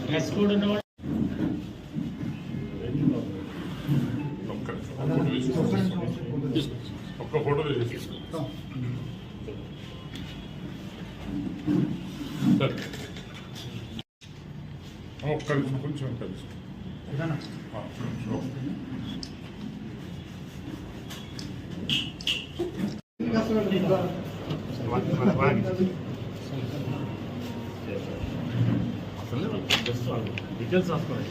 Dress code ఉన్నవాడు ఒక్క photo తీసుకో ఒక్క కొంచెం కలిసి డీటెయిల్స్ రాసుకోండి.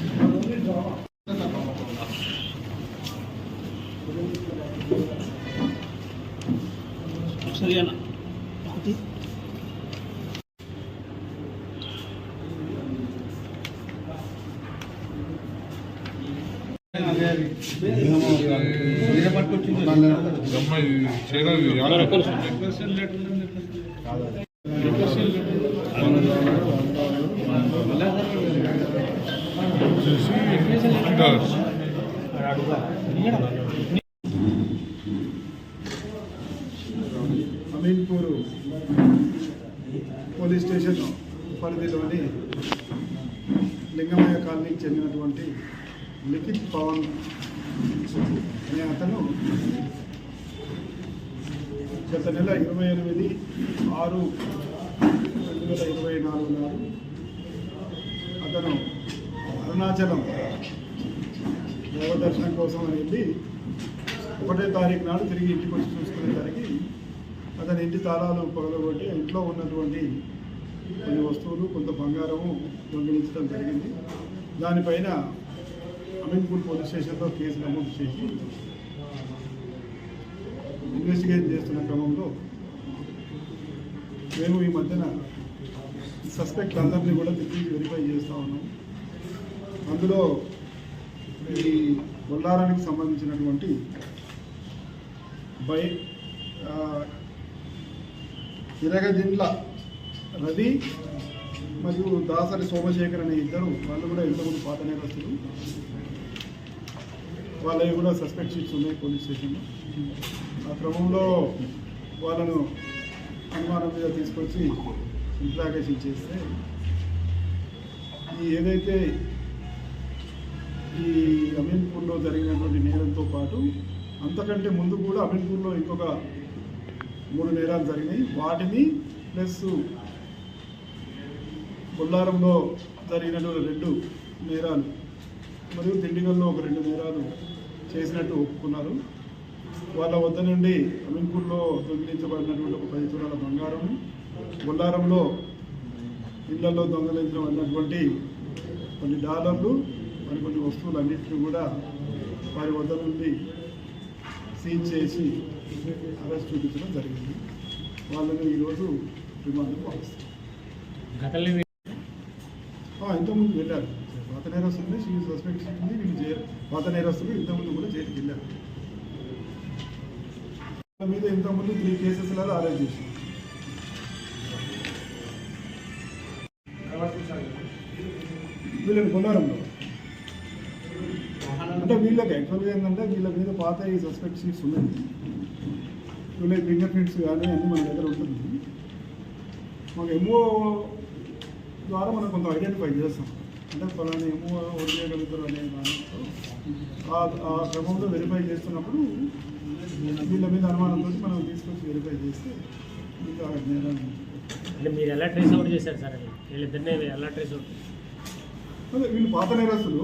సరేనా ఒకటి అమీన్పూర్ పోలీస్ స్టేషన్ పరిధిలోని లింగమయ్య కాలనీకి చెందినటువంటి లిఖిత్ పవన్ అనే అతను గత నెల 28/6/2024 నాడు అతను అరుణాచలం దైవ దర్శనం కోసం అని వెళ్ళి 1వ తారీఖు నాడు తిరిగి ఇంటికి వచ్చి చూసుకునేసరికి అతని ఇంటి తాళాలు పగలగొట్టి ఇంట్లో ఉన్నటువంటి కొన్ని వస్తువులు కొంత బంగారము దొంగిలించడం జరిగింది. దానిపైన అమీన్పూర్ పోలీస్ స్టేషన్లో కేసు నమోదు చేసి ఇన్వెస్టిగేట్ చేస్తున్న క్రమంలో మేము ఈ మధ్యన సస్పెక్ట్ అందరినీ కూడా తిరిగి వెరిఫై చేస్తూ ఉన్నాం. అందులో ఈ బొల్లారానికి సంబంధించినటువంటి ఇరగజిండ్ల రవి మరియు దాసరి సోమశేఖర్ అనే ఇద్దరు వాళ్ళు కూడా ఇంతకుముందు పాత నేరస్తులు. వాళ్ళవి కూడా సస్పెక్ట్ షీట్స్ ఉన్నాయి పోలీస్ స్టేషన్లో. ఆ క్రమంలో వాళ్ళను అనుమానం మీద తీసుకొచ్చి ఇంట్రాగేషన్ చేస్తే ఏదైతే ఈ అమీన్పూర్లో జరిగినటువంటి నేరంతో పాటు అంతకంటే ముందు కూడా అమీన్పూర్లో ఇంకొక 3 నేరాలు జరిగినాయి. వాటిని ప్లస్ బొల్లారంలో జరిగినటువంటి 2 నేరాలు మరియు దిండిగల్లో ఒక 2 నేరాలు చేసినట్టు ఒప్పుకున్నారు. వాళ్ళ వద్ద నుండి అమీన్పూర్లో దొంగిలించబడినటువంటి ఒక 10 తులాల బంగారం, బొల్లారంలో ఇళ్లలో దొంగిలించబడినటువంటి కొన్ని డాలర్లు మరికొన్ని వస్తువులన్నింటినీ కూడా వారి వద్ద నుండి సీజ్ చేసి అరెస్ట్ చూపించడం జరిగింది. వాళ్ళని ఈరోజు రిమాండ్కి పంపిస్తారు. ఇంతకుముందు వెళ్ళారు పాత నేరస్తులు, సస్పెక్ట్ ఉంది, వీళ్ళు పాత నేరస్తులు ఇంతకుముందు కూడా జైలుకి వెళ్ళారు. మీద ఇంతకుముందు 3 కేసెస్ లాగా అరెస్ట్ చేసి వీళ్ళని కొన్నారంలో అంటే వీళ్ళకి యాక్చువల్గా ఏంటంటే వీళ్ళ మీద పాత ఈ సస్పెక్ట్ షీట్స్ ఉన్నాయి. వీళ్ళకి ఫింగర్ ప్రింట్స్ కానీ అన్నీ మన దగ్గర ఉంటుంది. మాకు ఎంఓ ద్వారా మనం కొంత ఐడెంటిఫై చేస్తాం. అంటే ఫలానా ఎంఓ ఓడియగలుగుతారు అనే దాంతో ఆ క్రమంలో వెరిఫై చేస్తున్నప్పుడు వీళ్ళ మీద అనుమానంతో మనం తీసుకొచ్చి వెరిఫై చేస్తే ఇంకా నేరాలు. అంటే మీరు ఎలా ట్రేస్ అవుట్ చేశారు సార్? వీళ్ళిద్దరిని ఎలా ట్రేస్ అవుట్? వీళ్ళు పాత నేరస్తులు